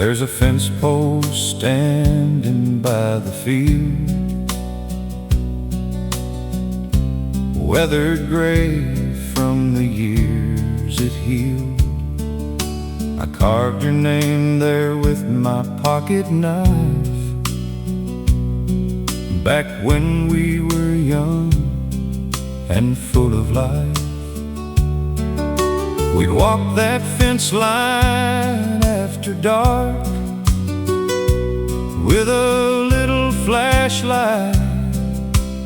There's a fence post standing by the field, weathered gray from the years it healed. I carved your name there with my pocket knife, back when we were young and full of life. We'd walk that fence line after dark with a little flashlight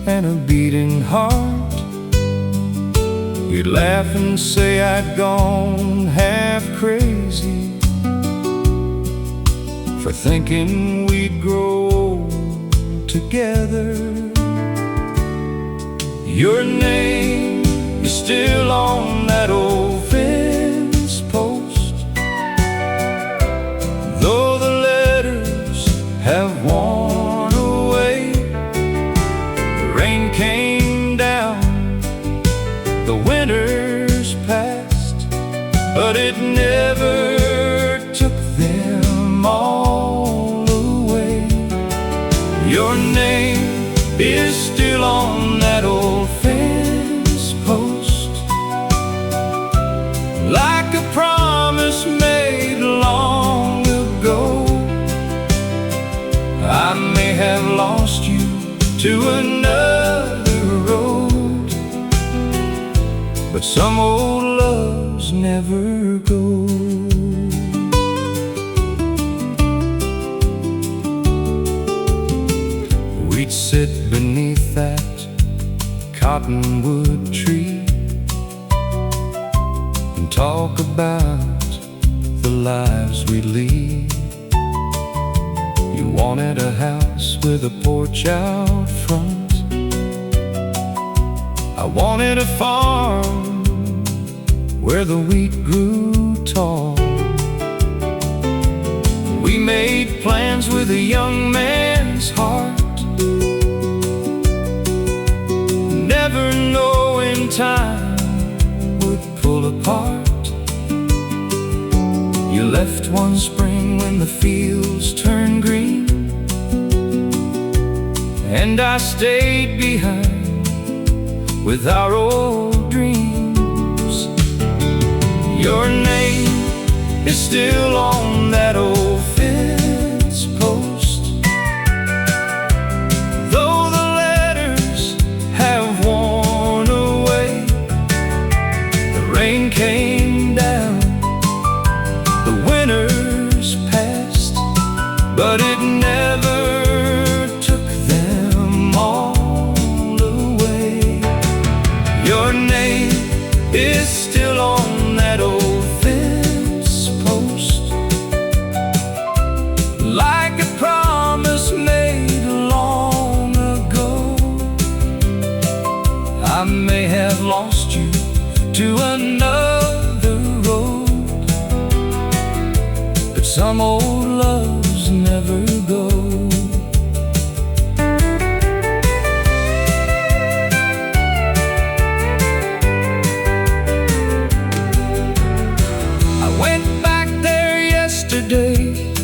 and a beating heart. We'd laugh and say I'd gone half crazy for thinking we'd grow old together. Your name is still on that old fence post, though the letters have worn away. The rain came down, the winter's passed, but it never took them all away. Your name is still on that old fence post, like a promise made long ago. I may have lost you to another road, but some old loves never go. We'd sit beneath that cottonwood tree and talk about the lives we lead. You wanted a house with a porch out front, I wanted a farm where the wheat grew tall. We made plans with a young man's heart, never knowing time would pull apart. You left one spring when the fields turned green, and I stayed behind with our old dreams. Your name is still on that old fence post, though the letters have worn away. The rain came down, the winter's passed, but it never took them all away. Your name is still on that old fence post, like a promise made long ago. I may have lost you to another road, but some old loves never go.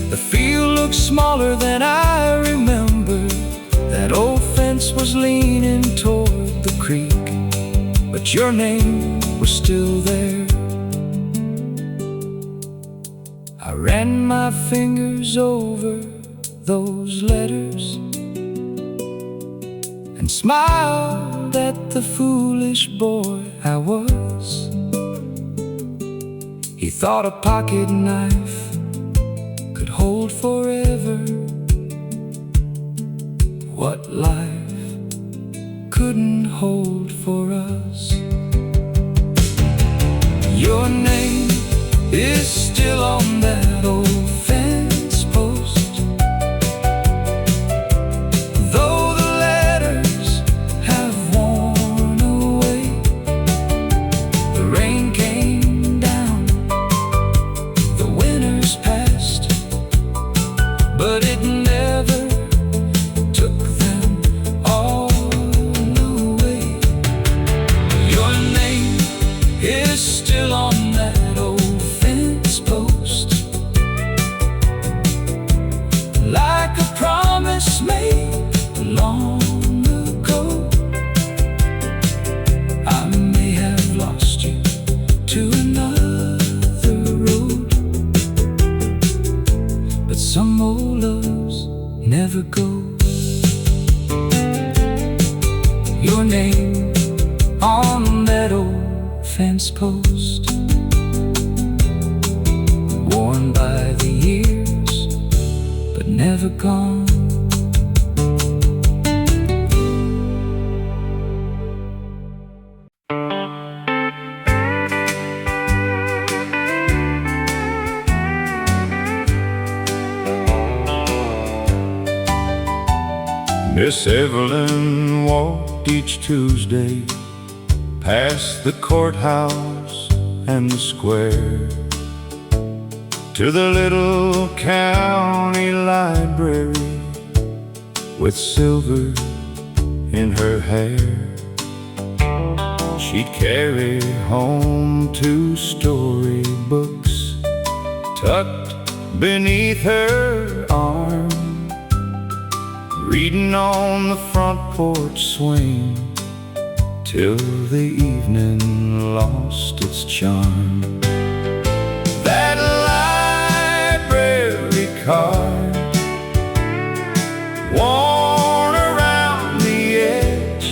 The field looked smaller than I remember. That old fence was leaning toward the creek, but your name was still there. I ran my fingers over those letters and smiled at the foolish boy I was. He thought a pocket knife could hold forever what life couldn't hold for us. Your name is still on that old fence post, though the letters have worn away. The rain came down, the winter's passed, but it never took them all away. Your name is still on that old fence post, old loves never go. Your name on that old fence post, worn by the years, but never gone. Miss Evelyn walked each Tuesday past the courthouse and the square to the little county library with silver in her hair. She'd carry home 2 storybooks tucked beneath her arm, reading on the front porch swing till the evening lost its charm. That library card, worn around the edge,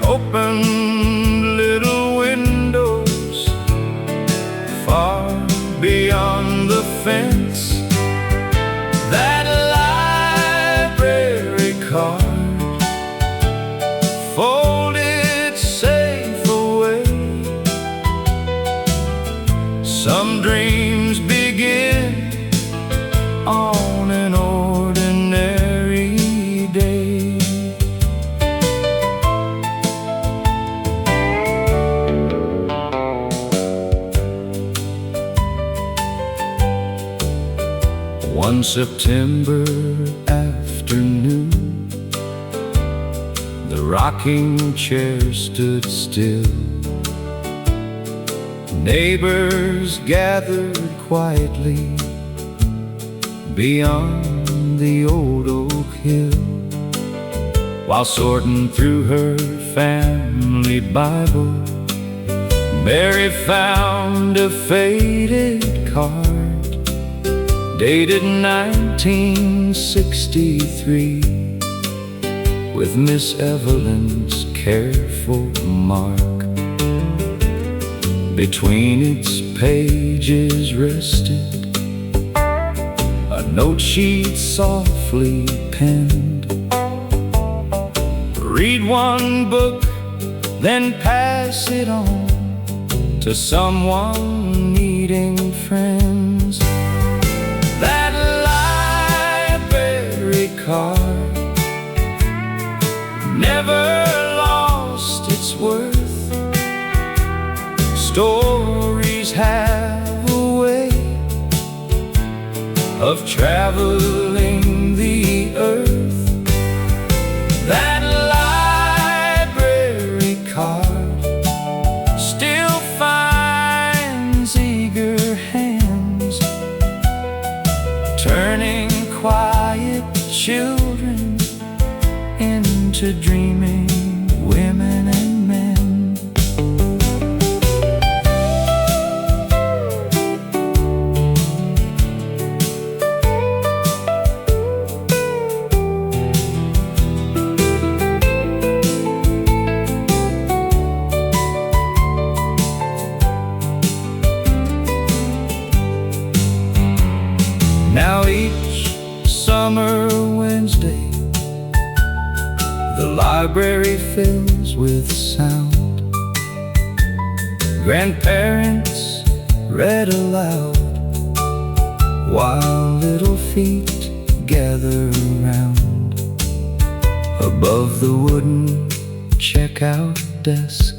opened little windows far beyond the fence. That card folded safe away. Some dreams begin on an ordinary day. One September afternoon, the rocking chair stood still. Neighbors gathered quietly beyond the old oak hill, while sorting through her family Bible, Mary found a faded card dated 1963 with Miss Evelyn's careful mark. Between its pages rested a note she'd softly penned. Read one book, then pass it on to someone needing friends. That library card never lost its worth. Stories have a way of traveling the earth. That library card still finds eager hands, turning quiet children into dreaming women and men. Now each summer Wednesday, the library fills with sound. Grandparents read aloud while little feet gather around. Above the wooden checkout desk,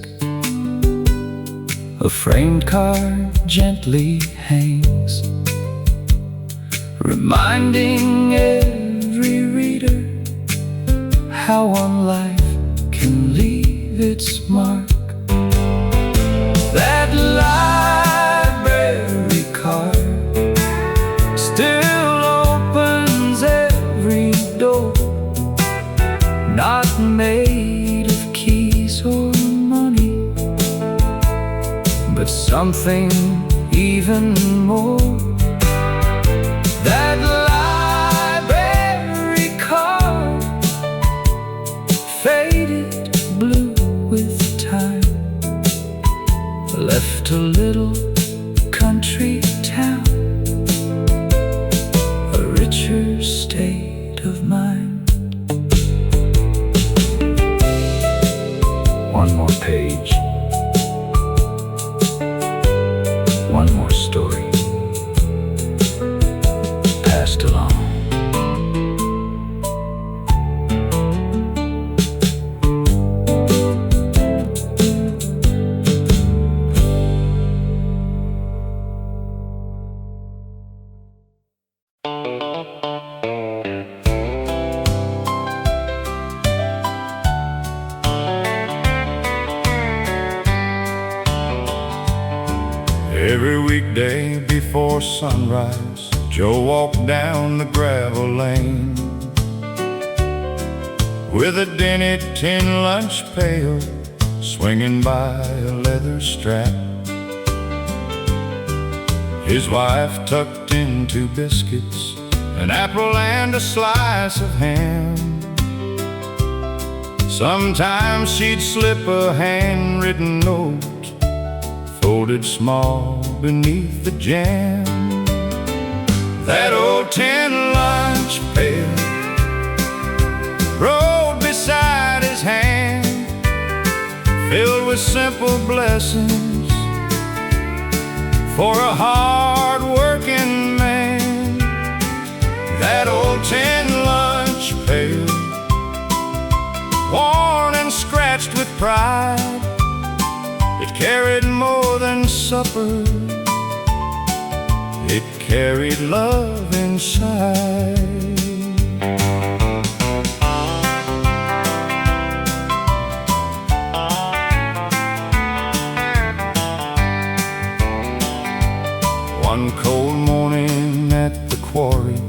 a framed card gently hangs, reminding every reader how one life can leave its mark. That library card still opens every door, not made of keys or money, but something even more. That weekday before sunrise, Joe walked down the gravel lane with a dingy tin lunch pail swinging by a leather strap. His wife tucked in 2 biscuits, an apple and a slice of ham. Sometimes she'd slip a handwritten note folded small beneath the jam. That old tin lunch pail rode beside his hand, filled with simple blessings for a hard-working man. That old tin lunch pail, worn and scratched with pride, it carried more than supper, it carried love inside. One cold morning at the quarry,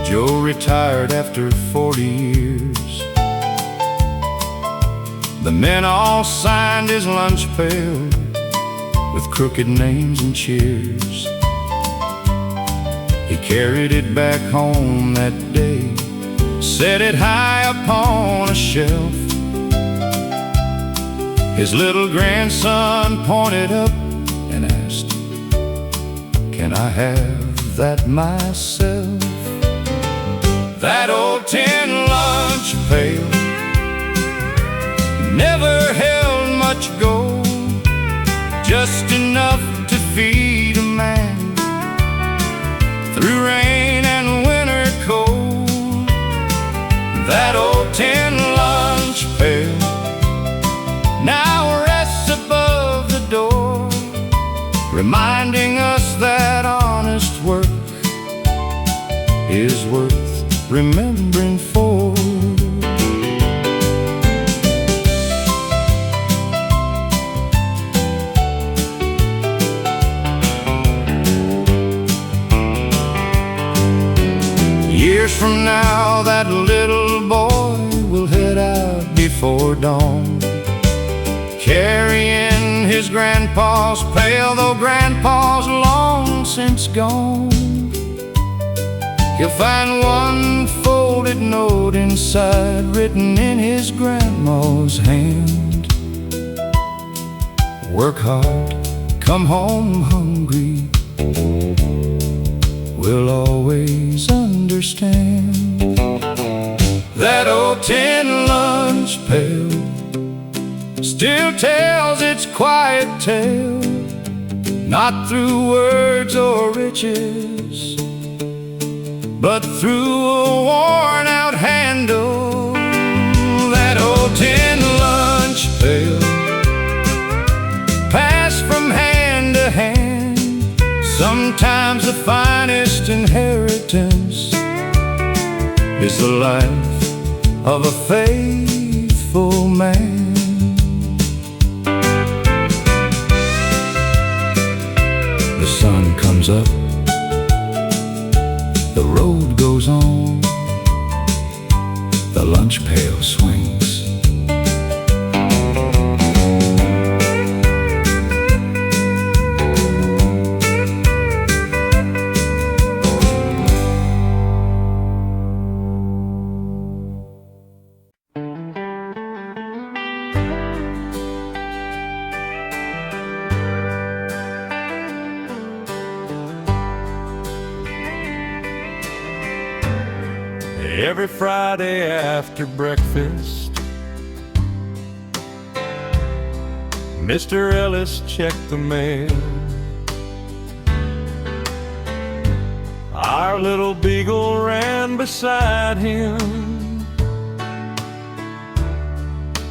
Joe retired after 40 years. The men all signed his lunch pail with crooked names and cheers. He carried it back home that day, set it high upon a shelf. His little grandson pointed up and asked, "Can I have that myself?" That old tin lunch pail never held much gold, just enough to feed a man through rain and winter cold. That old tin lunch pail now rests above the door, reminding us that honest work is worth remembering for. Years from now, that little boy will head out before dawn, carrying his grandpa's pail, though grandpa's long since gone. He'll find one folded note inside, written in his grandma's hand. Work hard, come home hungry, we'll always understand. That old tin lunch pail still tells its quiet tale, not through words or riches, but through a worn-out handle. That old tin lunch pail, passed from hand to hand, sometimes the finest inheritance is the life of a faithful man. The sun comes up, the road goes on, the lunch pail swings. Every Friday after breakfast, Mr. Ellis checked the mail. Our little beagle ran beside him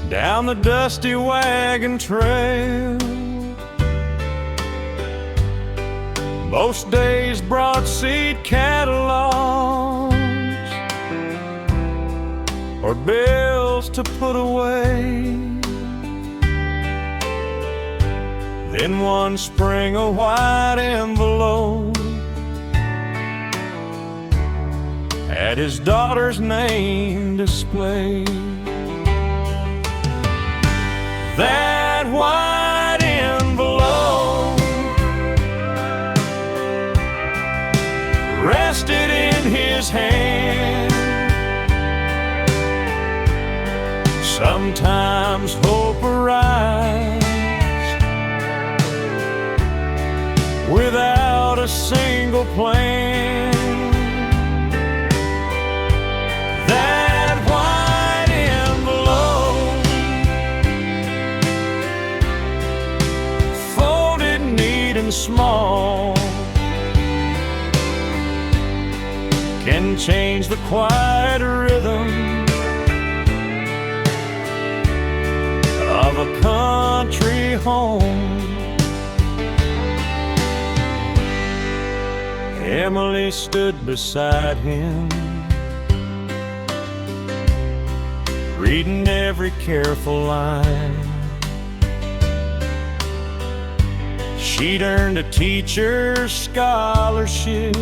down the dusty wagon trail. Most days brought seed catalogs or bills to put away. Then one spring a white envelope had his daughter's name displayed. That white envelope rested in his hand. Sometimes hope arrives without a single plan. That white envelope, folded neat and small, can change the quiet rhythm of a country home. Emily stood beside him, reading every careful line. She'd earned a teacher's scholarship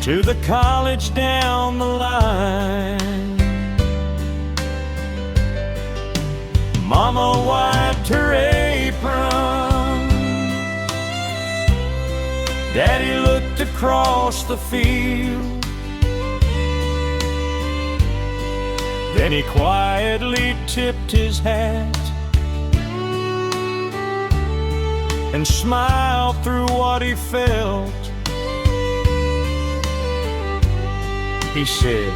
to the college down the line. Mama wiped her apron, Daddy looked across the field. Then he quietly tipped his hat and smiled through what he felt. He said,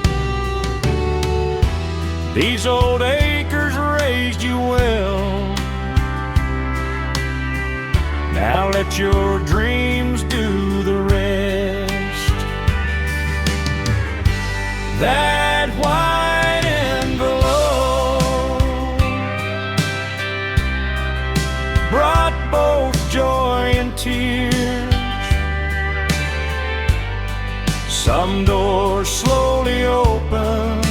"These old acres raised you well. Now let your dreams do the rest." That white envelope brought both joy and tears. Some doors slowly opened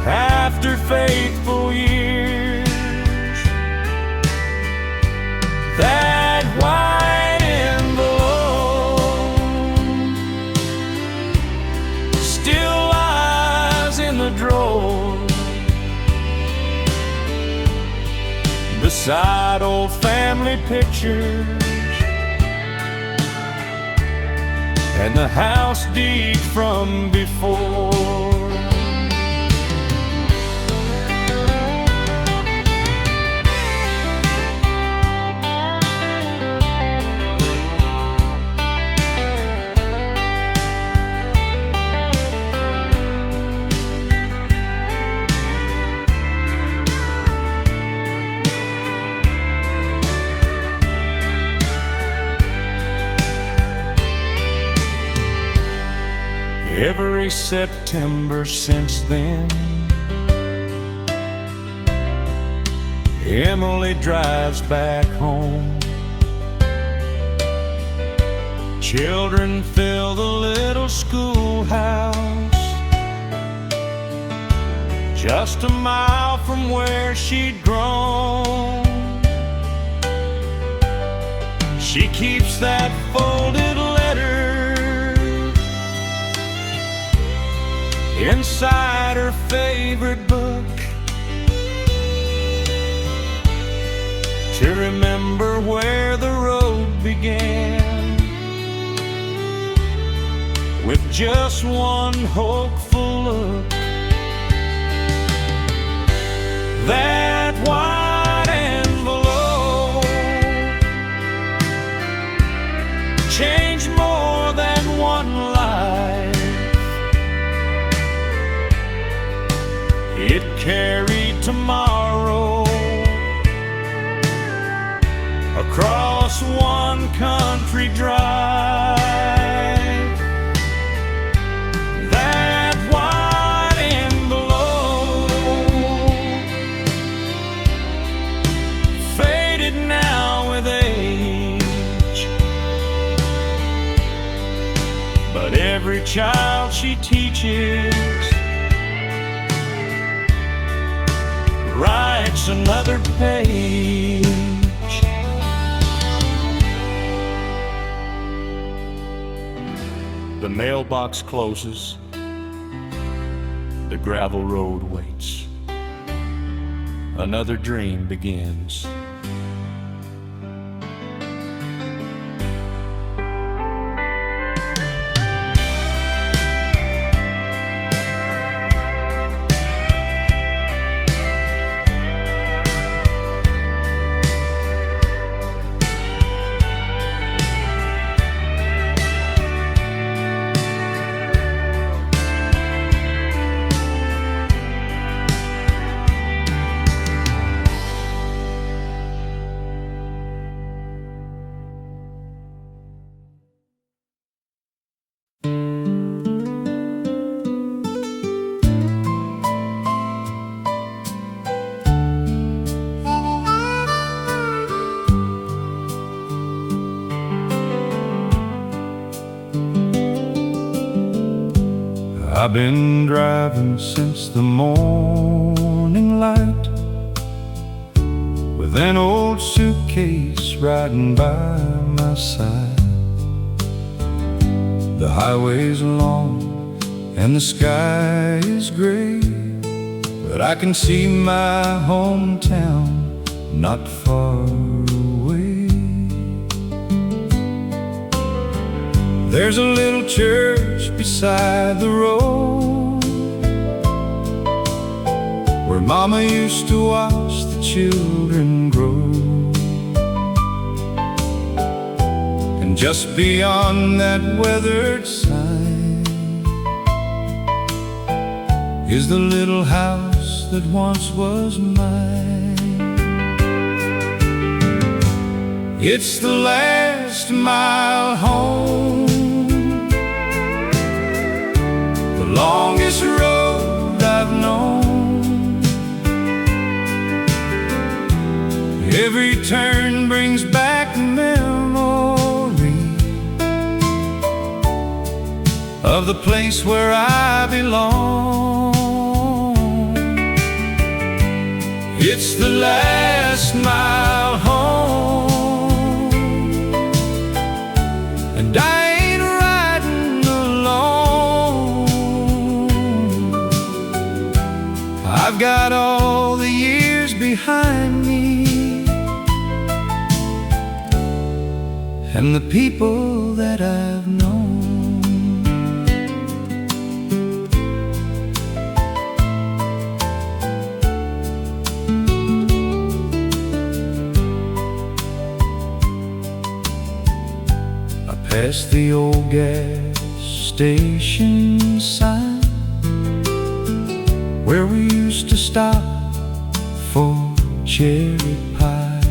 after faithful years. That white envelope still lies in the drawer beside old family pictures and the house deed from before. Every September since then, Emily drives back home. Children fill the little schoolhouse just a mile from where she'd grown. She keeps that folded letter inside her favorite book to remember where the road began, with just one hopeful look. That white envelope changed more than one life. It carried tomorrow across one country drive. That white envelope faded now with age, but every child she teaches it's another page. The mailbox closes, the gravel road waits, another dream begins. I've been driving since the morning light, with an old suitcase riding by my side. The highway's long and the sky is gray, but I can see my hometown not far away. There's a little church beside the road, where Mama used to watch the children grow. And just beyond that weathered sign is the little house that once was mine. It's the last mile home, the longest road I've known. Every turn brings back memory of the place where I belong. It's the last mile home, and I ain't riding alone. I've got all the years behind me, and the people that I've known. I passed the old gas station sign, where we used to stop for cherry pie.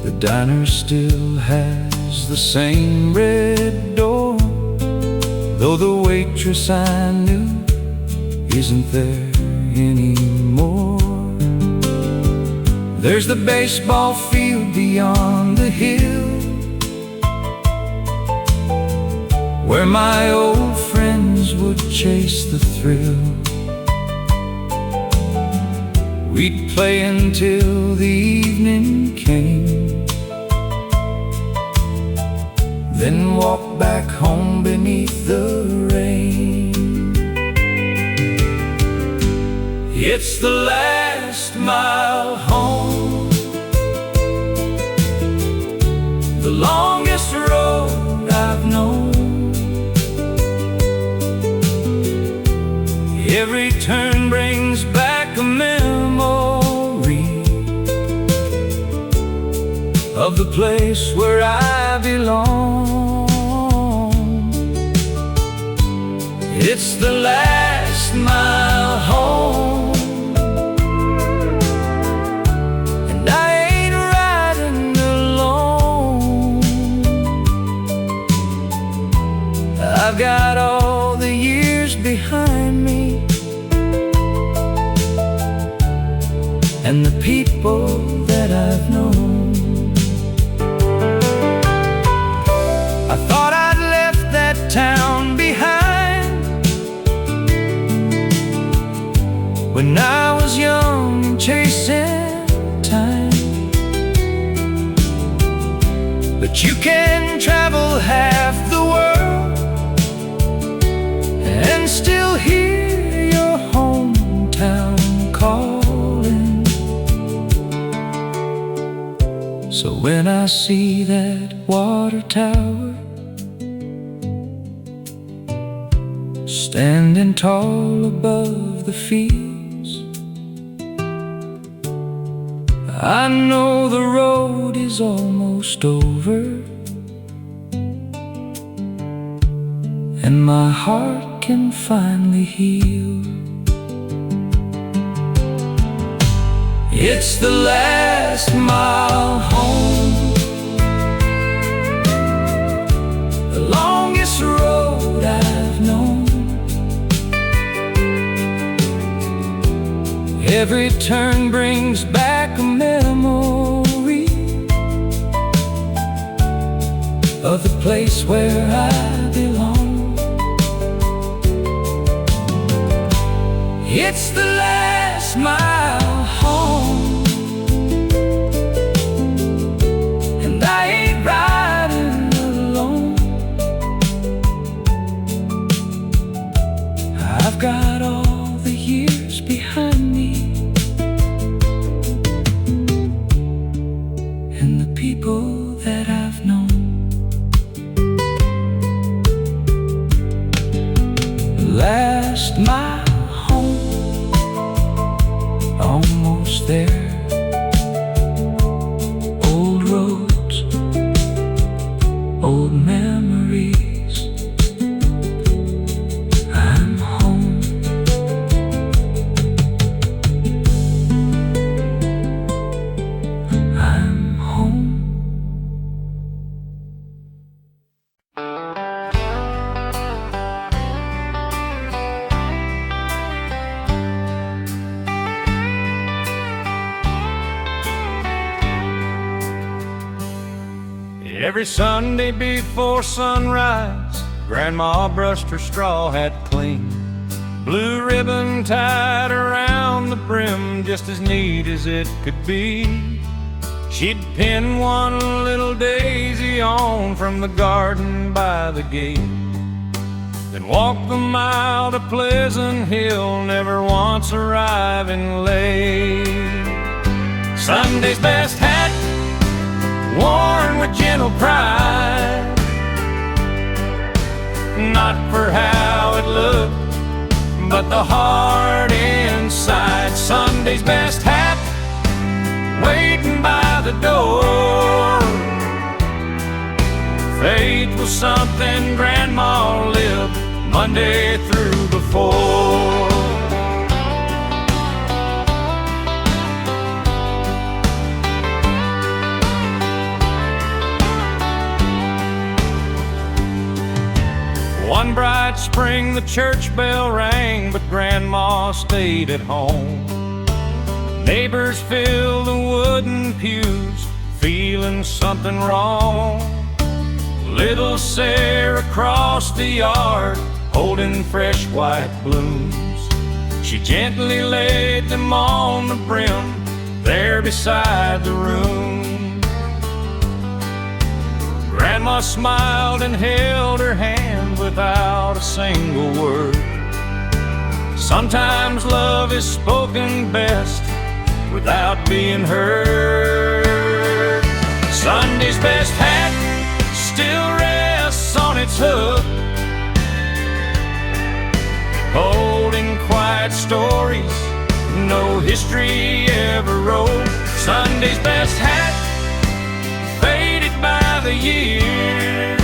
The diner still has the same red door, though the waitress I knew isn't there anymore. There's the baseball field beyond the hill, where my old friends would chase the thrill. We'd play until the evening came, then walk back home beneath the rain. It's the last mile home, the longest road I've known. Every turn brings back a memory of the place where I belong. It's the last mile home, and I ain't riding alone. I've got all the years behind me, and the people that I've known. I thought I'd left that town behind when I was young but you can travel half the world and still hear your hometown calling. So when I see that water tower standing tall above the fields, I know the road is almost over, and my heart can finally heal. It's the last mile home, the longest road I've known. Every turn brings back a memory of the place where I belong. It's the last mile home, and I ain't riding alone. I've got all the years behind me and the people that I've known. Last mile home, almost there. Old roads, old memories. I'm home. I'm home. Every Sunday before sunrise, Grandma brushed her straw hat clean. Blue ribbon tied around the brim, just as neat as it could be. She'd pin one little daisy on from the garden by the gate, then walk the mile to Pleasant Hill, never once arriving late. Sunday's best hat, worn with gentle pride, not for how it looked, but the heart inside. Sunday's best hat, waiting by the door. Faith was something Grandma lived Monday through before. One bright spring the church bell rang, but Grandma stayed at home. Neighbors filled the wooden pews, feeling something wrong. Little Sarah crossed the yard, holding fresh white blooms. She gently laid them on the brim, there beside the room. Grandma smiled and held her hand without a single word. Sometimes love is spoken best without being heard. Sunday's best hat still rests on its hook, holding quiet stories no history ever wrote. Sunday's best hat, faded by the years,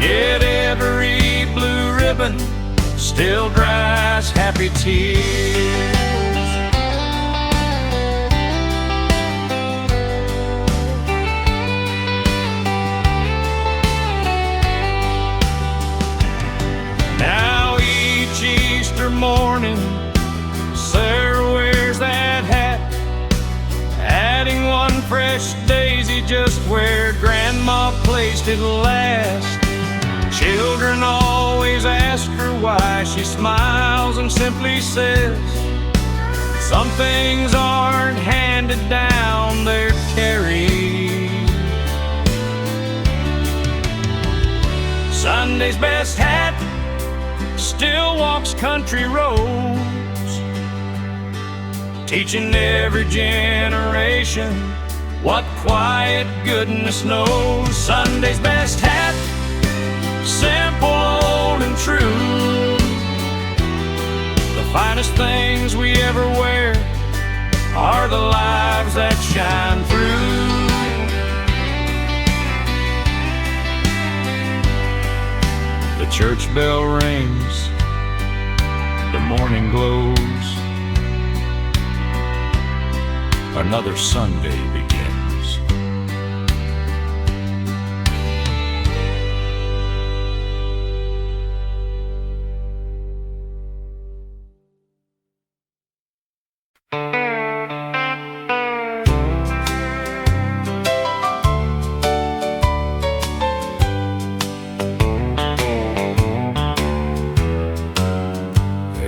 yet every blue ribbon still dries happy tears. Now each Easter morning, Sarah wears that hat, adding one fresh daisy just where Grandma placed it last. Children always ask her why, she smiles and simply says, some things aren't handed down, they're carried. Sunday's best hat still walks country roads, teaching every generation what quiet goodness knows. Sunday's best hat, simple, old, and true. The finest things we ever wear are the lives that shine through. The church bell rings, the morning glows, another Sunday begins.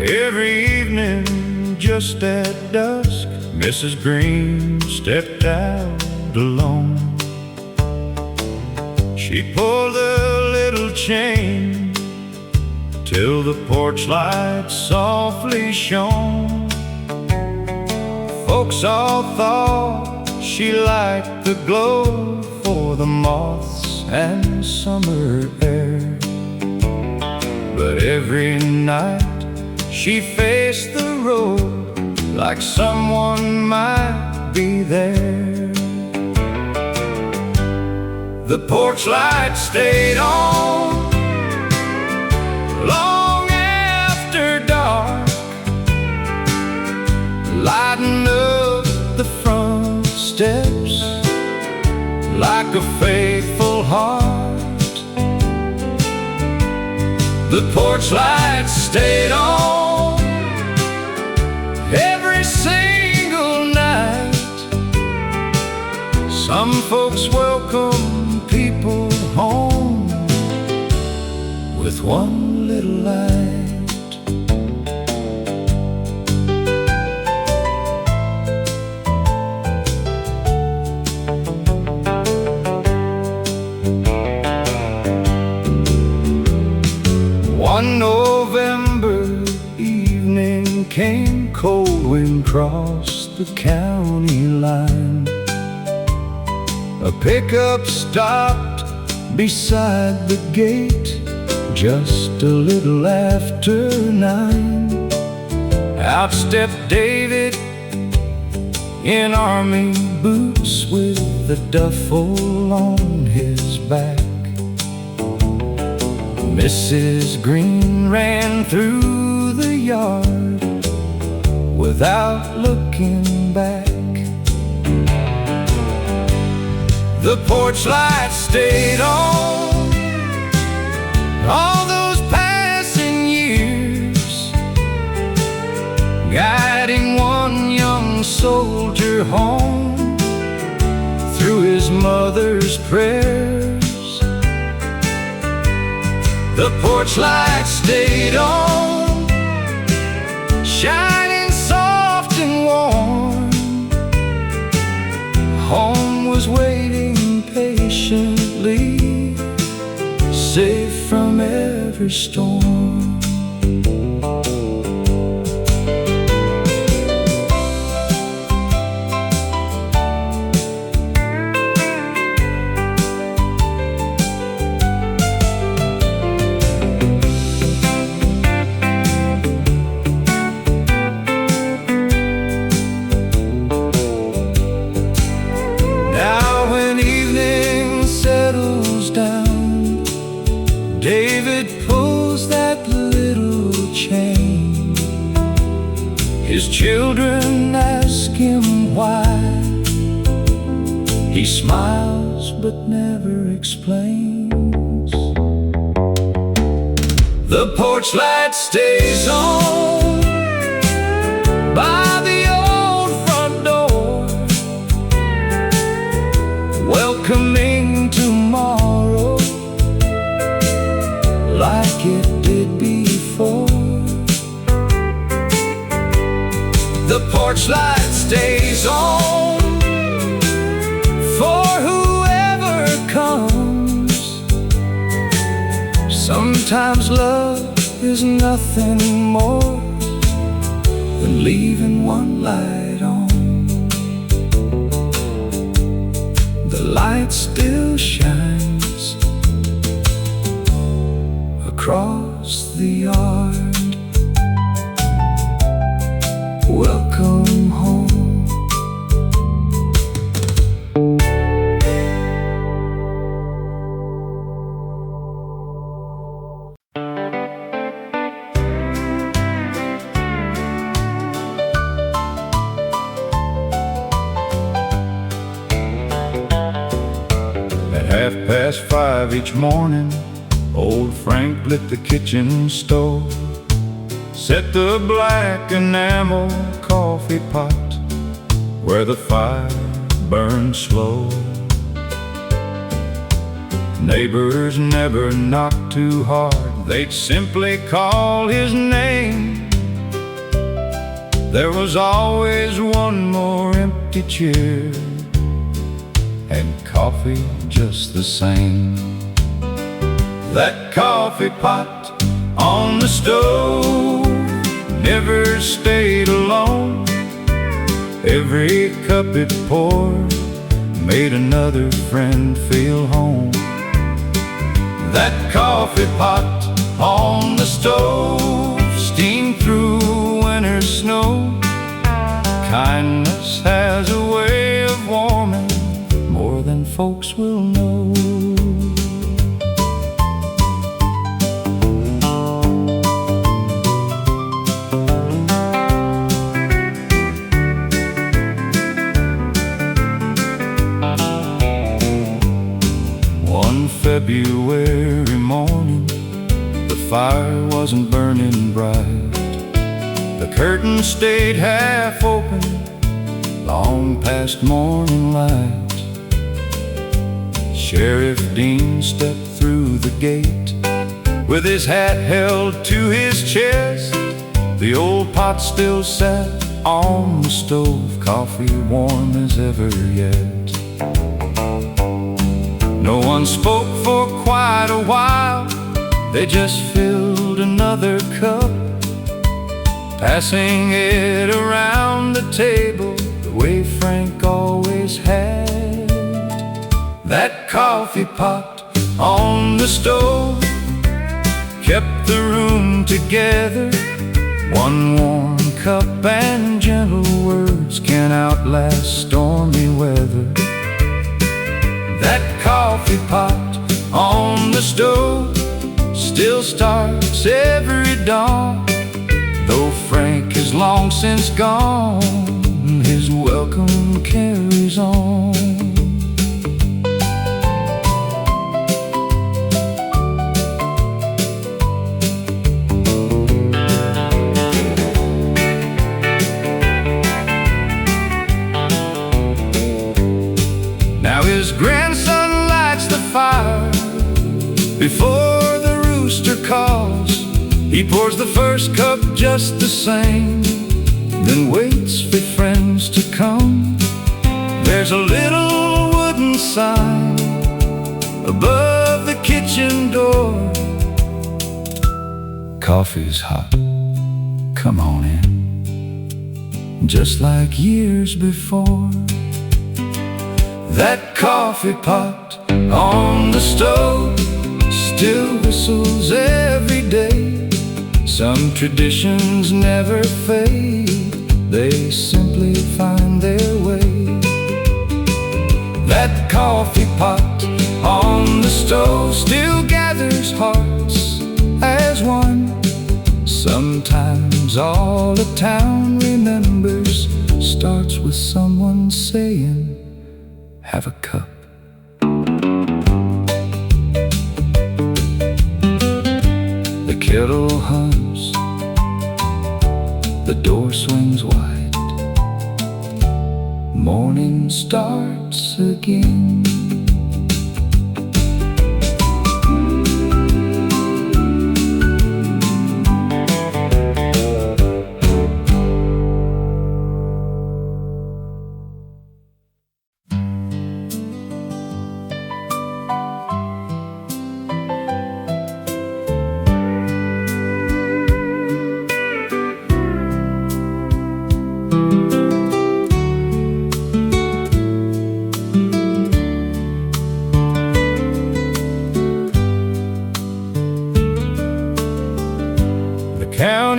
Every evening, just at dusk, Mrs. Green stepped out alone. She pulled a little chain till the porch light softly shone. Folks all thought she liked the glow for the moths and summer air. But every night she faced the road like someone might be there. The porch light stayed on long after dark, lighting up the front steps like a faithful heart. The porch light stayed on every single night. Some folks welcome people home with one little light. One November evening came, cold wind crossed the county line. A pickup stopped beside the gate just a little after 9. Out stepped David in army boots with a duffel on his back. Mrs. Green ran through the yard without looking back. The porch light stayed on all those passing years, guiding one young soldier home through his mother's prayers. The porch light stayed on, shining soft and warm. Home was waiting patiently, safe from every storm. David pulls that little chain. His children ask him why. He smiles but never explains. The porch light stays on by the old front door, welcoming tomorrow like it did before. The porch light stays on for whoever comes. Some Sometimes love is nothing more than leaving one light on. The light still shines across the yard. Welcome home. At 5:30 each morning, old Frank lit the kitchen stove, set the black enamel coffee pot where the fire burned slow. Neighbors never knocked too hard, they'd simply call his name. There was always one more empty chair and coffee just the same. That coffee pot on the stove never stayed alone. Every cup it poured made another friend feel home. That coffee pot on the stove steamed through winter snow. Kindness has a way of warming more than folks will know. One February morning, the fire wasn't burning bright. The curtain stayed half open long past morning light. Sheriff Dean stepped through the gate with his hat held to his chest. The old pot still sat on the stove, coffee warm as ever yet. No one spoke for quite a while, they just filled another cup, passing it around the table the way Frank always had. That coffee pot on the stove kept the room together. One warm cup and gentle words can outlast stormy weather. That coffee pot on the stove still starts every dawn. Though Frank is long since gone, his welcome carries on. Now his grandson lights the fire before the rooster calls. He pours the first cup just the same, then waits for friends to come. There's a little wooden sign above the kitchen door. Coffee's hot, come on in. Just like years before. That coffee pot on the stove still whistles every day. Some traditions never fade, they simply find their way. That coffee pot on the stove still gathers hearts as one. Sometimes all the town remembers starts with someone saying, "Have a cup." The kettle hums, the door swings wide, morning starts again.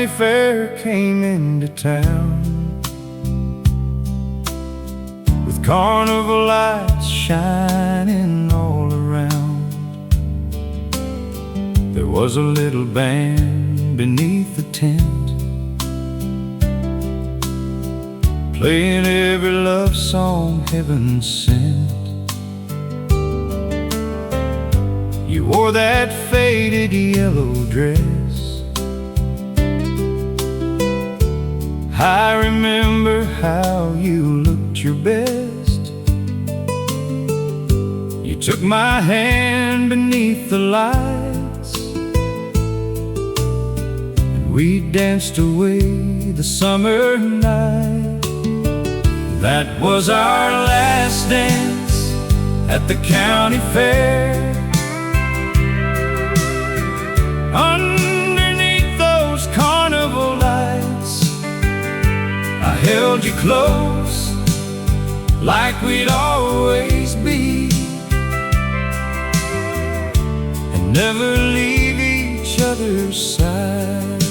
county fair came into town, with carnival lights shining all around. There was a little band beneath the tent, playing every love song heaven sent. You wore that faded yellow dress. I remember how you looked your best. You took my hand beneath the lights, and we danced away the summer night. That was our last dance at the county fair. Underneath those carnival lights, I held you close, like we'd always be, and never leave each other's side.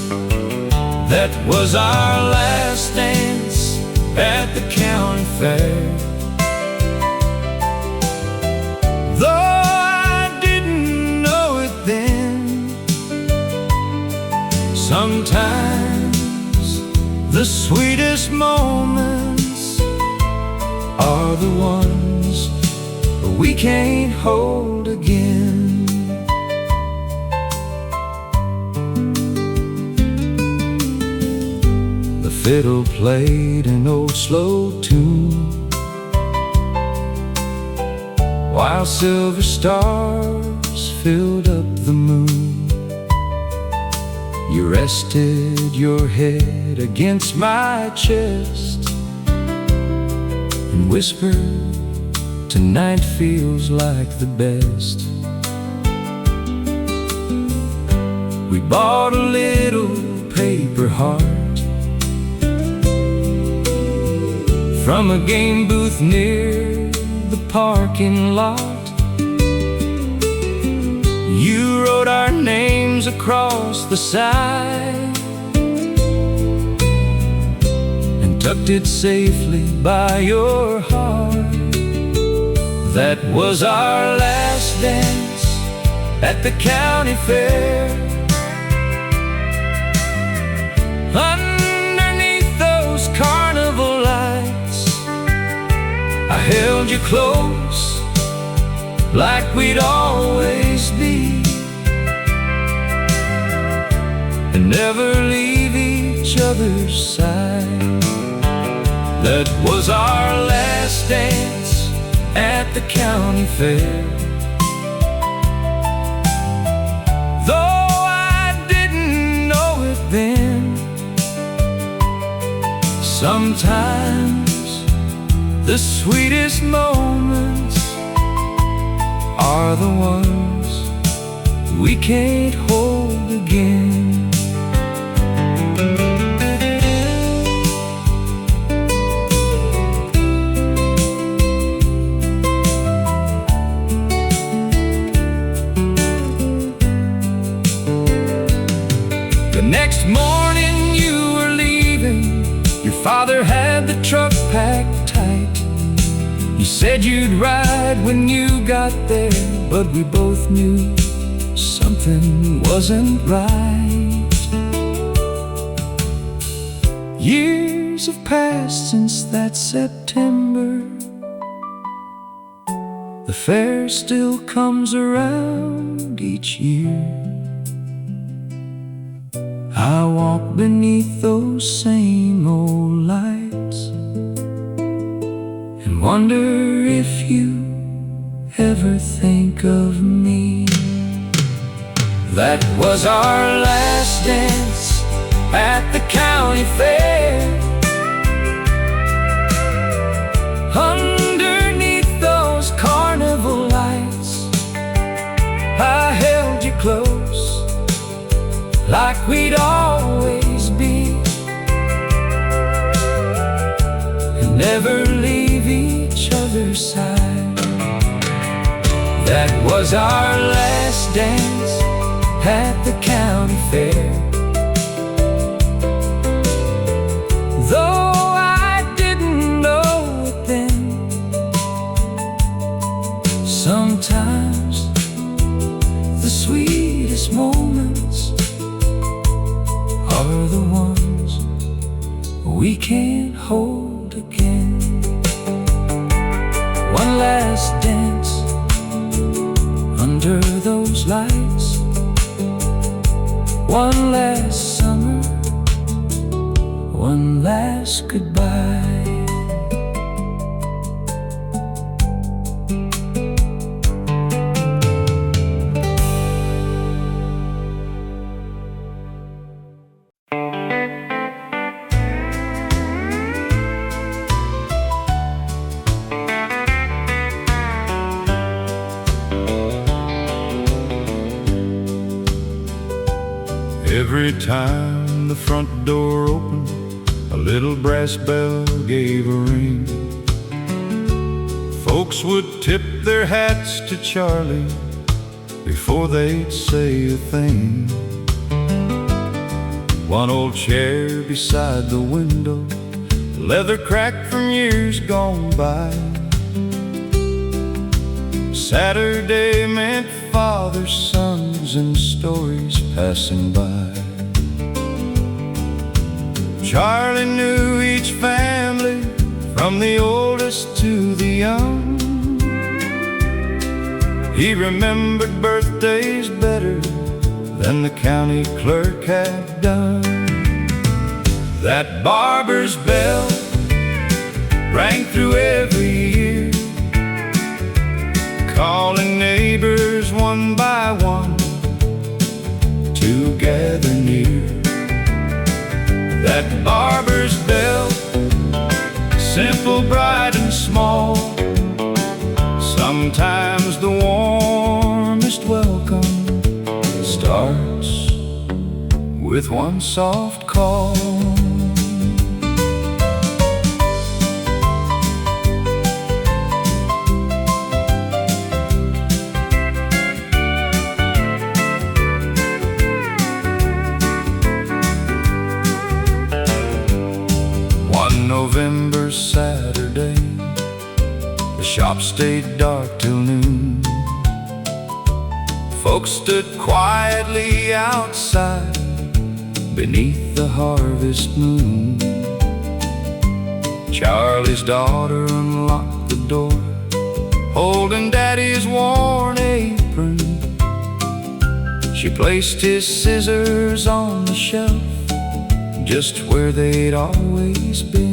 That was our last dance at the county fair. Though I didn't know it then, sometimes the sweetest moments are the ones we can't hold again. The fiddle played an old slow tune, while silver stars filled up the moon. You rested your head against my chest and whispered, "Tonight feels like the best." We bought a little paper heart from a game booth near the parking lot. You wrote our names across the side and tucked it safely by your heart. That was our last dance at the county fair. Underneath those carnival lights, I held you close, like we'd always be, and never leave each other's side. That was our last dance at the county fair. Though I didn't know it then, sometimes the sweetest moments are the ones we can't hold again. The next morning you were leaving. Your father had the truck packed tight. You said you'd ride when you got there, but we both knew something wasn't right. Years have passed since that September. The fair still comes around each year. I walk beneath those same old lights and wonder if you ever think of me. That was our last dance at the county fair. Underneath those carnival lights, I held you close, like we'd always be, and never leave each other's side. That was our last dance at the county fair. though I didn't know it then. Sometimes the sweetest moments are the ones we can't hold again. One last dance under those lights, one last summer, one last goodbye. Every time the front door opened, a little brass bell gave a ring. Folks would tip their hats to Charlie before they'd say a thing. One old chair beside the window, leather cracked from years gone by. Saturday meant fathers, sons, and stories passing by. Charlie knew each family, from the oldest to the young. He remembered birthdays better than the county clerk had done. That Barbers Bell rang through every year, calling neighbors one by one to gather near. That Barbers Bell, simple, bright, and small, sometimes the warmest welcome starts with one soft call. November Saturday, the shop stayed dark till noon. Folks stood quietly outside beneath the harvest moon. Charlie's daughter unlocked the door, holding Daddy's worn apron. She placed his scissors on the shelf, just where they'd always been.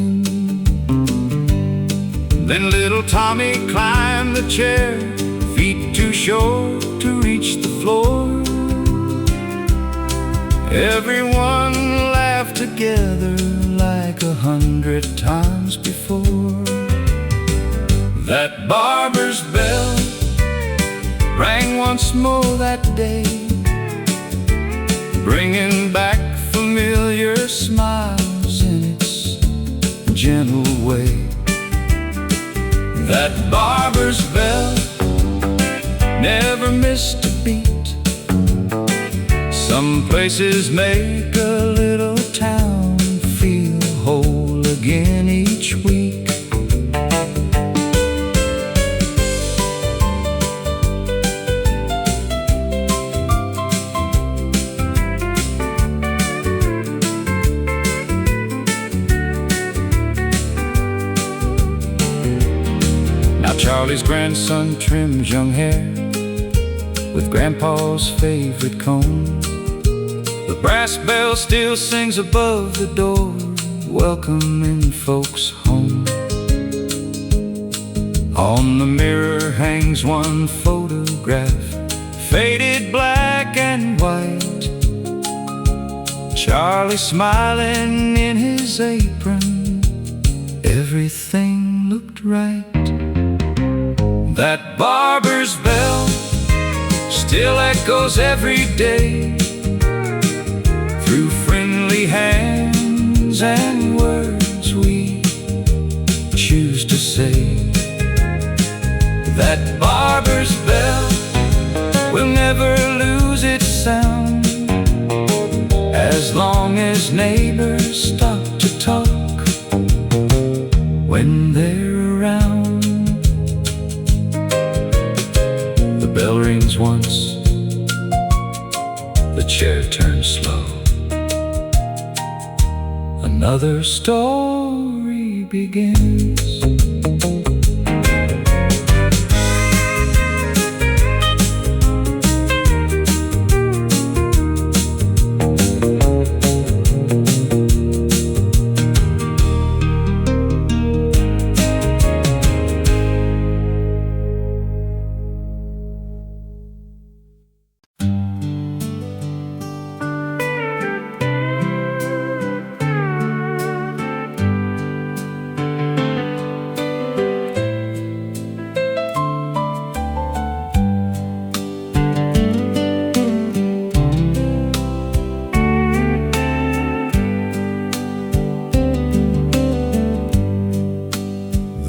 Then little Tommy climbed the chair, feet too short to reach the floor. Everyone laughed together like 100 times before. That Barbers Bell rang once more that day, bringing back familiar smiles in its gentle way. That Barbers Bell never missed a beat. Some places make a little town feel whole again each week. Charlie's grandson trims young hair with Grandpa's favorite comb. The brass bell still sings above the door, welcoming folks home. On the mirror hangs one photograph, faded black and white. Charlie smiling in his apron, everything looked right. That Barbers Bell still echoes every day through friendly hands and words we choose to say. That Barbers Bell will never lose its sound as long as neighbors stop to talk bell rings once, the chair turns slow. Another story begins.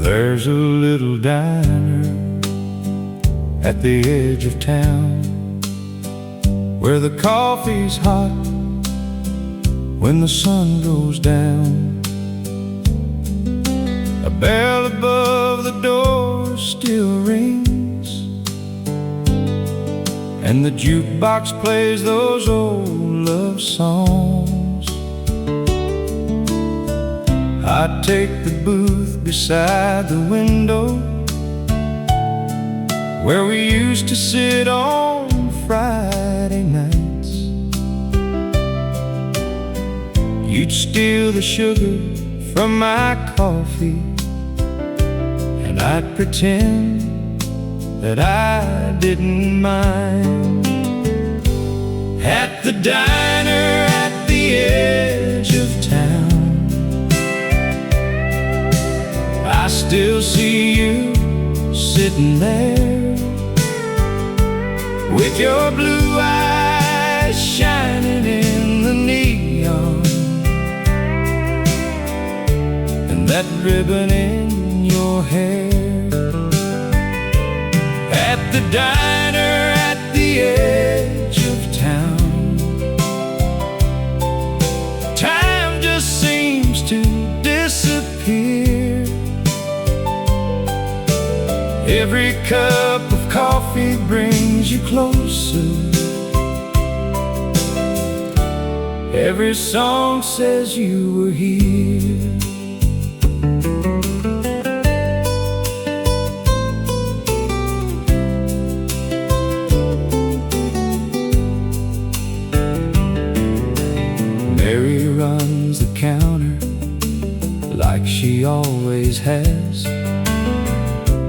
There's a little diner at the edge of town where the coffee's hot when the sun goes down. A bell above the door still rings, and the jukebox plays those old love songs. I take the booth beside the window where we used to sit on Friday nights. You'd steal the sugar from my coffee, and I'd pretend that I didn't mind. At the diner at the edge of town, I still see you sitting there with your blue eyes shining in the neon, and that ribbon in your hair. At the diner at the edge of town, time just seems to disappear. Every cup of coffee brings you closer. Every song says you were here. Mary runs the counter like she always has.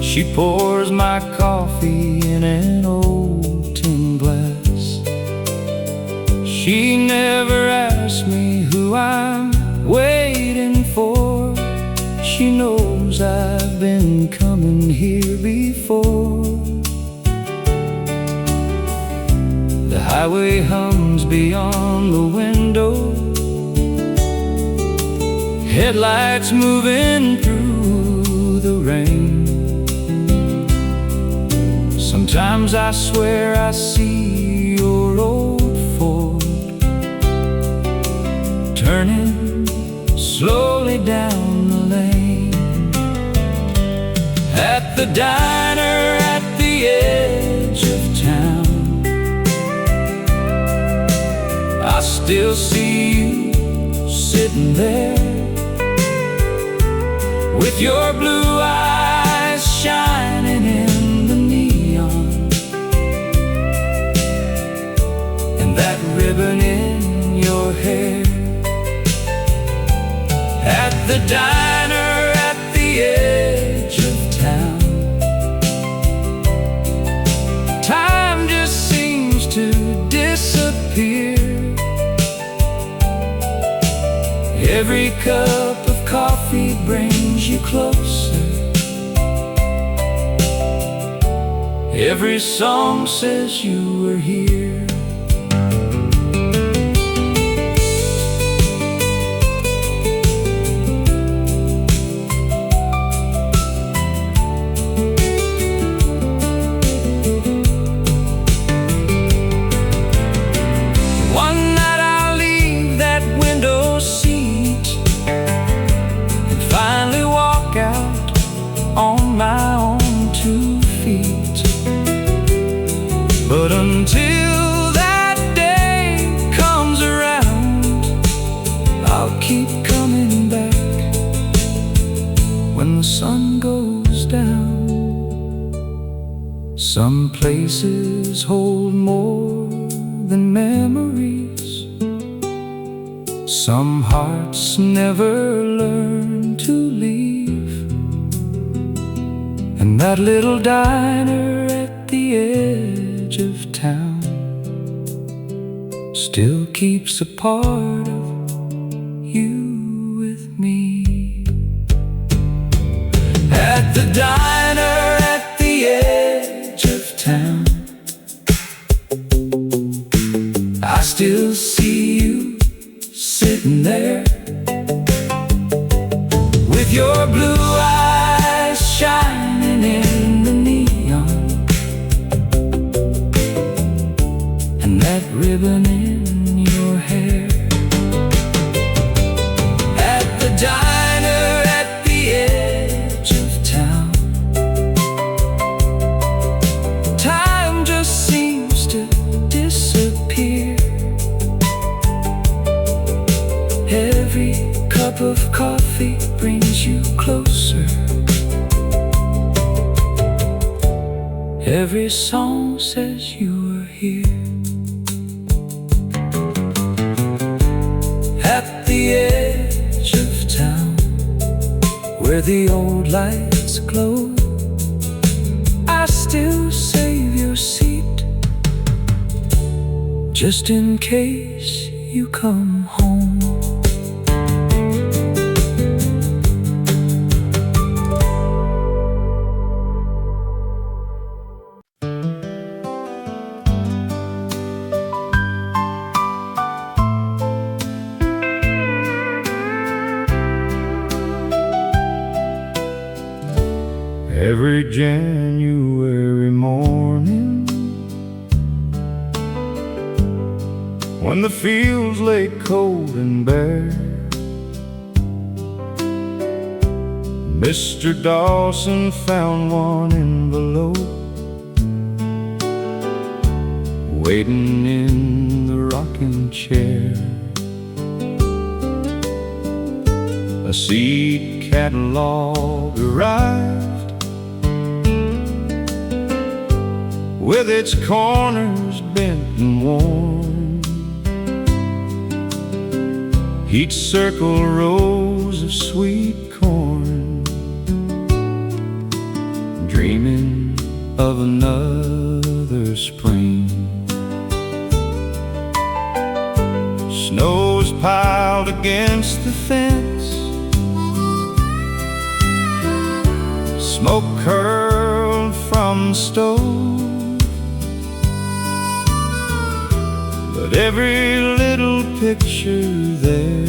She pours my coffee in an old tin glass. She never asks me who I'm waiting for. She knows I've been coming here before. The highway hums beyond the window, headlights moving through the rain. Sometimes I swear I see your old Ford turning slowly down the lane. At the diner at the edge of town, I still see you sitting there with your blue eyes shining in the neon, and that ribbon in your hair. At the diner at the edge of town, time just seems to disappear. Every cup of coffee brings you closer. Every song says you were here. One night I'll leave that window seat and finally walk out on my own 2 feet. But until that day comes around, I'll keep coming back when the sun goes down. Some places hold more than memories. Some hearts never learn to leave. And that little diner at the edge of town still keeps a part of you with me. At the diner at the edge of town, I still see you sitting there with your blue eyes shining in the neon, and that ribbon in your hair. At the diner at the edge of town, time just seems to disappear. Every cup of coffee brings you closer. Every song says you were here. At the edge of town, where the old lights glow, I still save your seat, just in case you come home. Every January morning, when the fields lay cold and bare, Mr. Dawson found one envelope waiting in the rocking chair. A seed catalog arrived with its corners bent and worn. He'd circle rows of sweet corn, dreaming of another spring. Snow's piled against the fence, smoke curled from the stove, but every little picture there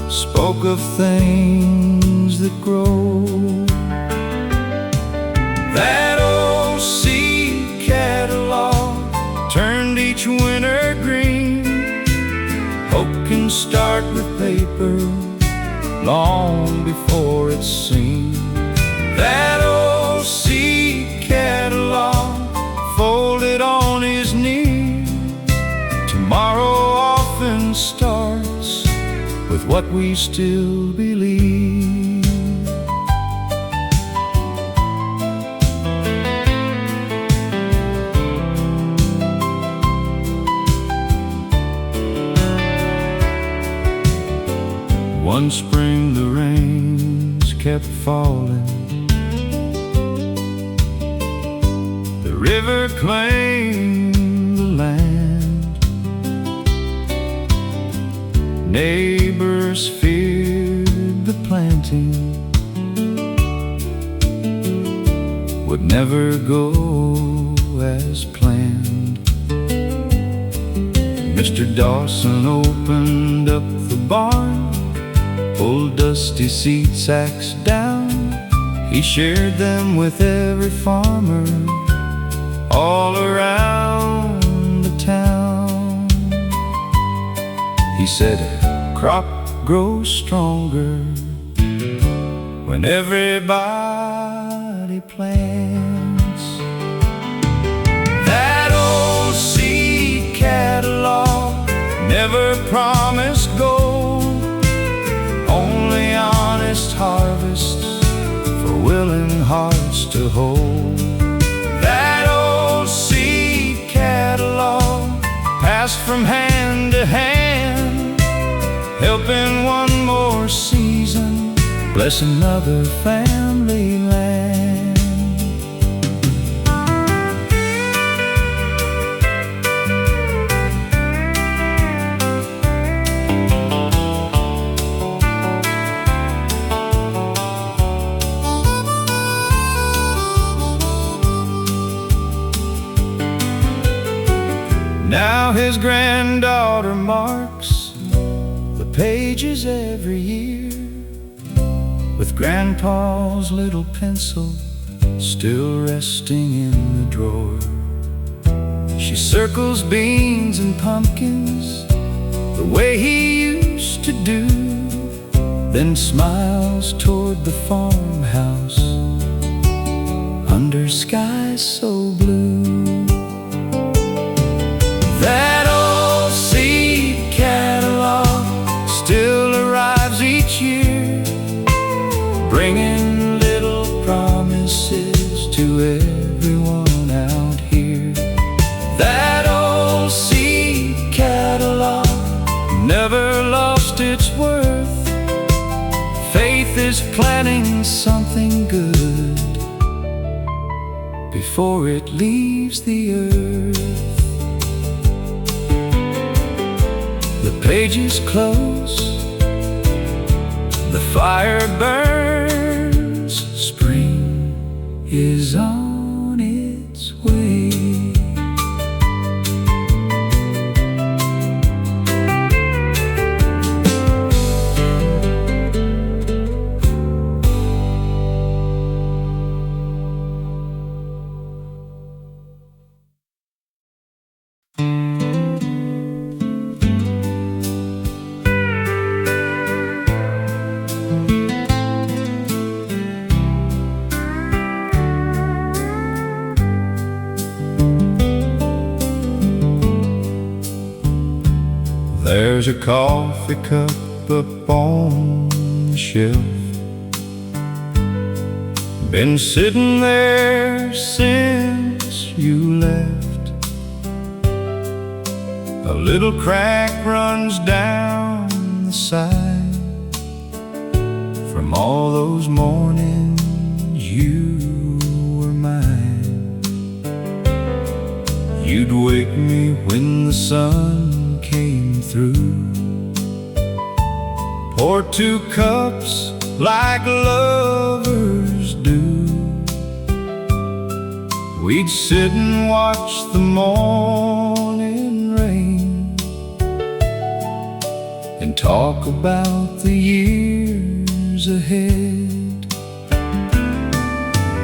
spoke of things that grow. That old seed catalog turned each winter green. Hope can start with paper long before it's seen. That old seed catalog folded on his knee. Tomorrow often starts with what we still believe. One spring the rains kept falling, the river claimed the land. Neighbors feared the planting would never go as planned. Mr. Dawson opened up the barn, pulled dusty seed sacks down. He shared them with every farmer all around the town. He said a crop grows stronger when everybody plants to hold. That old seed catalog passed from hand to hand, helping one more season bless another family land. Now his granddaughter marks the pages every year, with Grandpa's little pencil still resting in the drawer. She circles beans and pumpkins the way he used to do, then smiles toward the farmhouse under skies so blue. That old seed catalog still arrives each year, bringing little promises to everyone out here. That old seed catalog never lost its worth. Faith is planting something good before it leaves the earth. The pages close, the fire burns, spring is on its way. There's a coffee cup up on the shelf, been sitting there since you left. A little crack runs down the side from all those mornings you were mine. You'd wake me when the sun came through, pour 2 cups like lovers do. We'd sit and watch the morning rain and talk about the years ahead.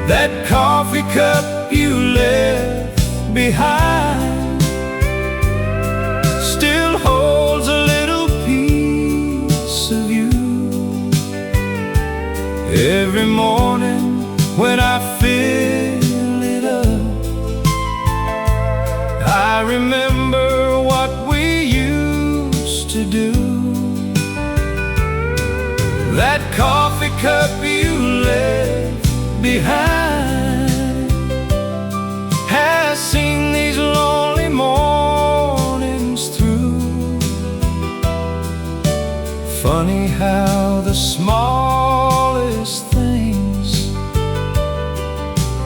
That coffee cup you left behind still holds a little piece of you. Every morning when I fill it up, I remember what we used to do. That coffee cup you left behind has seen these lonely mornings through. Funny how the smallest things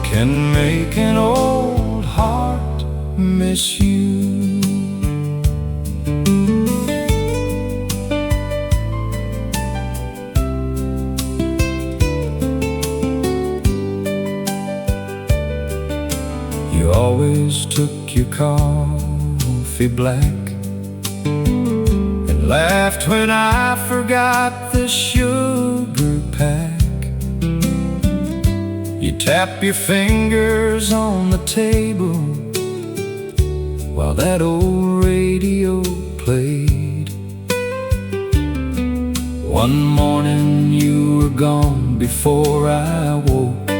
can make an old heart miss you. You always took your coffee black and laughed when I forgot the sugar pack. You tap your fingers on the table while that old radio played. One morning you were gone before I woke.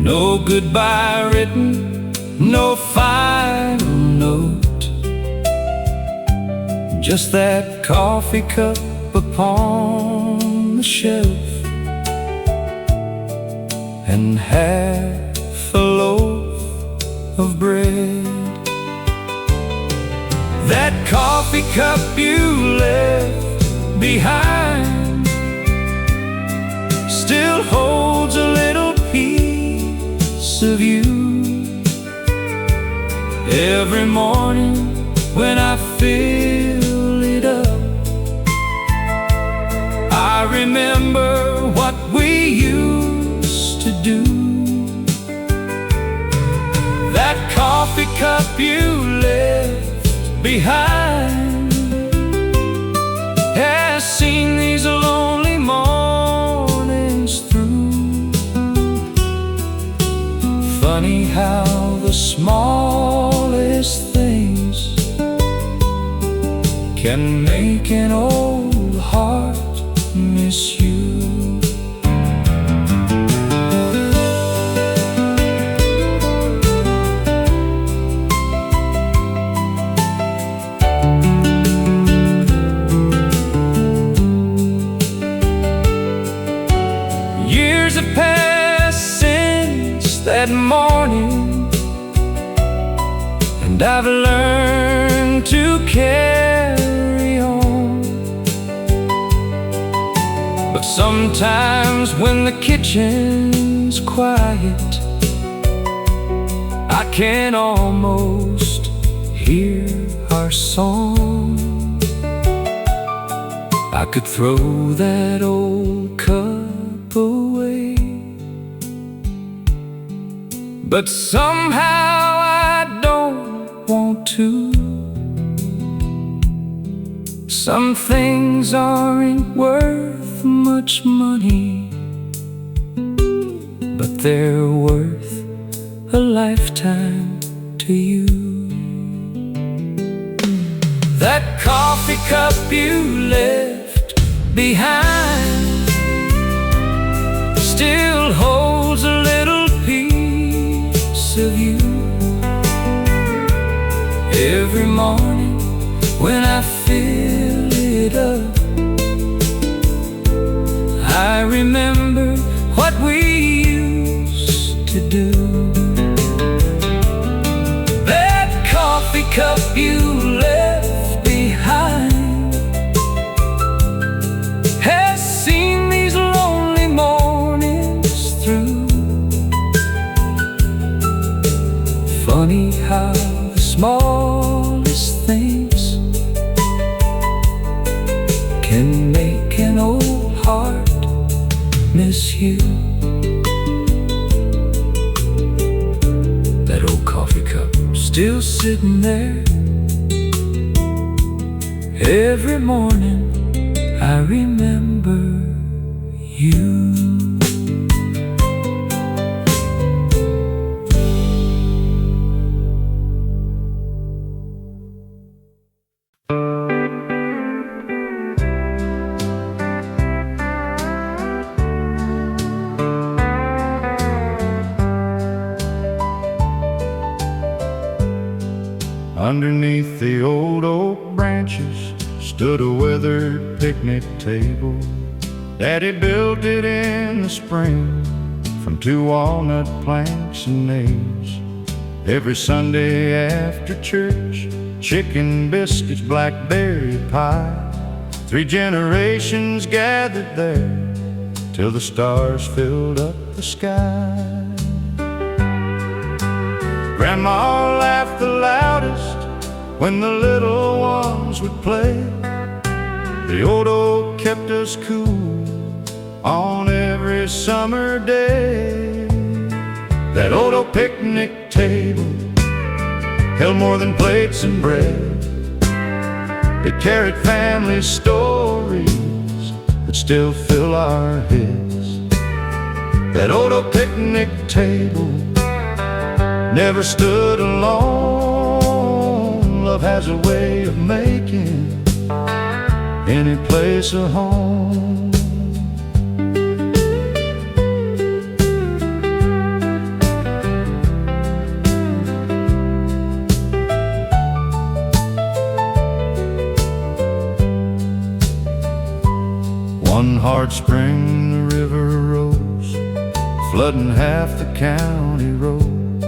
No goodbye written, no final note, just that coffee cup upon the shelf and half a loaf of bread. That coffee cup you left behind still holds a little piece of you. Every morning when I fill it up, I remember what we used to do. That coffee cup you left behind has seen these lonely mornings through. Funny how the smallest things can make an old heart miss you. Years have passed since that morning, and I've learned to carry on. But sometimes when the kitchen's quiet, I can almost hear our song. I could throw that old cup away, but somehow I don't want to. Some things aren't worth much money, but they're worth a lifetime to you. That coffee cup you left behind still holds a little piece of you. Every morning when I fill it up, I remember what we used to do. That coffee cup you left behind has seen these lonely mornings through. Funny how the smallest things can make an old heart miss you. That old coffee cup still sitting there. Every morning I remember you. Underneath the old oak branches stood a weathered picnic table. Daddy built it in the spring from 2 walnut planks and nails. Every Sunday after church, chicken biscuits, blackberry pie. 3 generations gathered there till the stars filled up the sky. Grandma laughed the loudest when the little ones would play. The old oak kept us cool on every summer day. That old oak picnic table held more than plates and bread. It carried family stories that still fill our heads. That old oak picnic table never stood alone. Love has a way of making any place a home. One hard spring the river rose, flooding half the county road.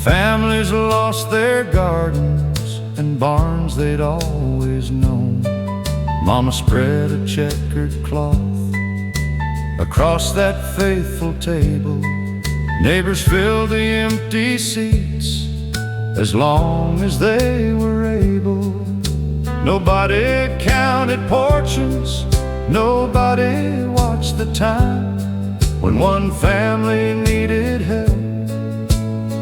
Families lost their gardens and barns they'd always known. Mama spread a checkered cloth across that faithful table. Neighbors filled the empty seats as long as they were able. Nobody counted portions, nobody watched the time. When one family needed help,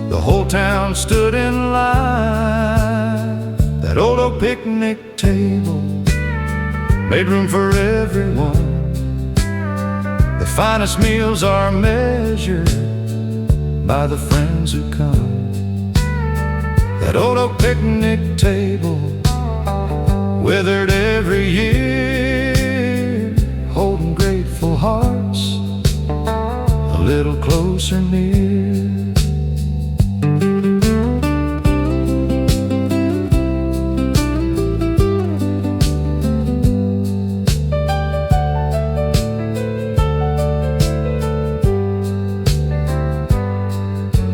the whole town stood in line. That old oak picnic table made room for everyone. The finest meals are measured by the friends who come. That old oak picnic table, withered every year, holding grateful hearts a little closer near.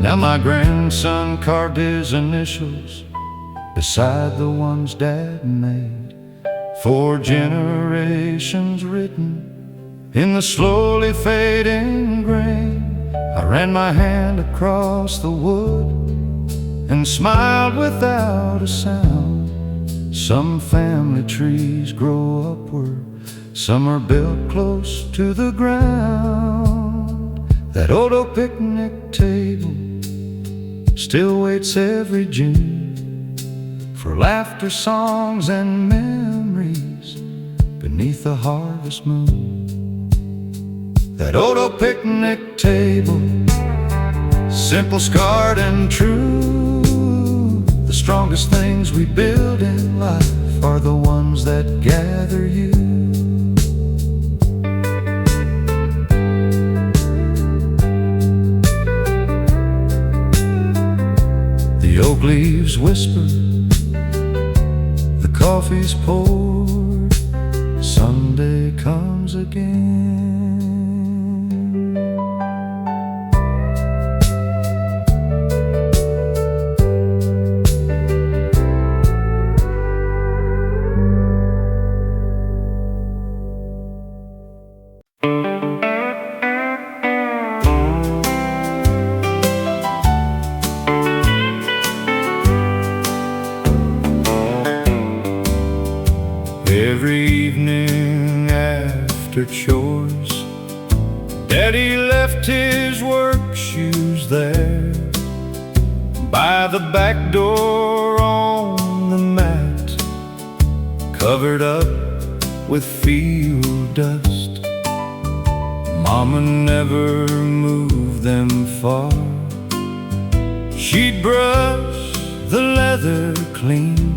Now my grandson carved his initials beside the ones Dad made. 4 generations written in the slowly fading grain. I ran my hand across the wood and smiled without a sound. Some family trees grow upward, some are built close to the ground. That old oak picnic table still waits every June for laughter, songs, and memories beneath the harvest moon. That old oak picnic table, simple, scarred, and true. The strongest things we build in life are the ones that gather you. The oak leaves whisper, the coffee's poured, Sunday comes again. Every evening after chores, Daddy left his work shoes there by the back door on the mat, covered up with field dust. Mama never moved them far. She'd brush the leather clean,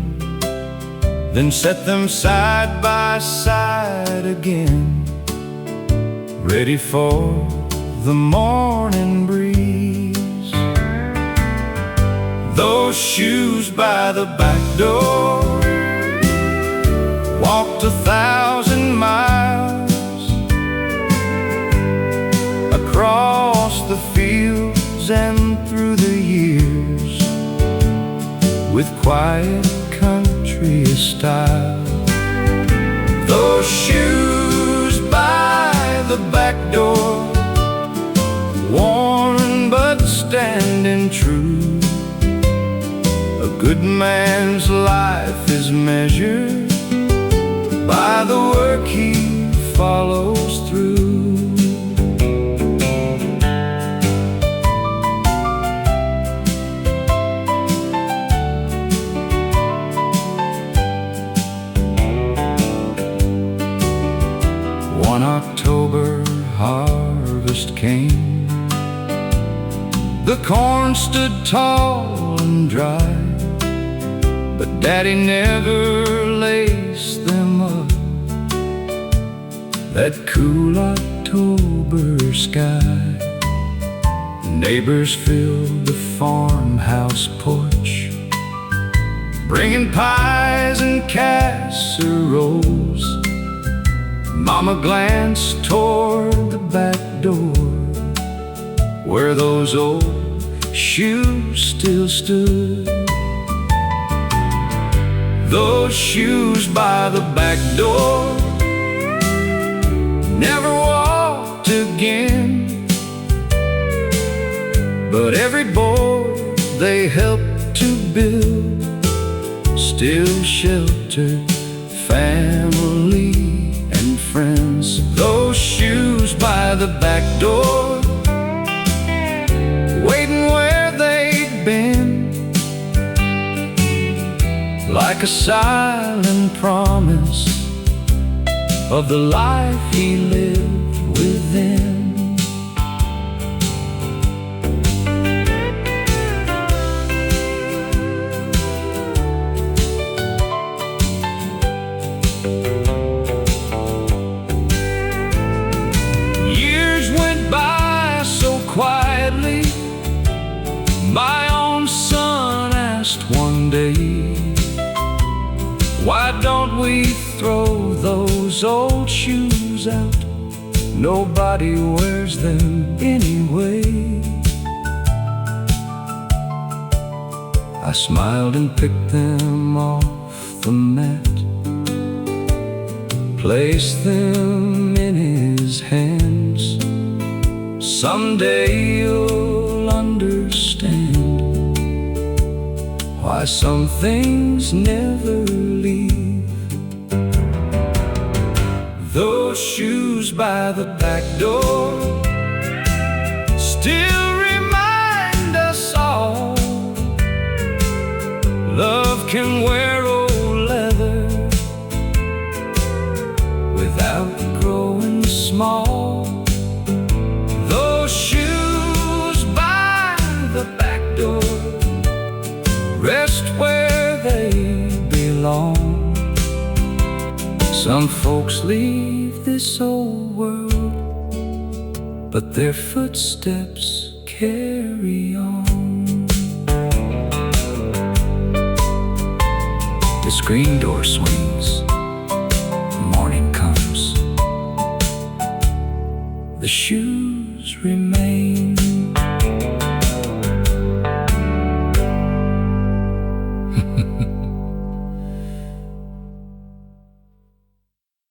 then set them side by side again, ready for the morning breeze. Those shoes by the back door walked 1,000 miles across the fields and through the years with quiet country style. Those shoes by the back door, worn but standing true. A good man's life is measured by the work he follows through. One October harvest came. The corn stood tall and dry, but Daddy never laced them up. That cool October sky, neighbors filled the farmhouse porch, bringing pies and casseroles. Mama glanced toward the back door where those old shoes still stood. Those shoes by the back door never walked again, but every board they helped to build still sheltered family and friends. Those shoes by the back door, waiting where they'd been, like a silent promise of the life he lived within. Years went by so quietly. My own son asked one day, why don't we throw those old shoes out? Nobody wears them anyway. I smiled and picked them off the mat, placed them in his hands. Someday you'll understand why some things never leave. Those shoes by the back door still remind us all, love can wear old leather without growing small. Those shoes by the back door rest where they belong. Some folks leave this old world, but their footsteps carry on. The screen door swings, morning comes, the shoes remain.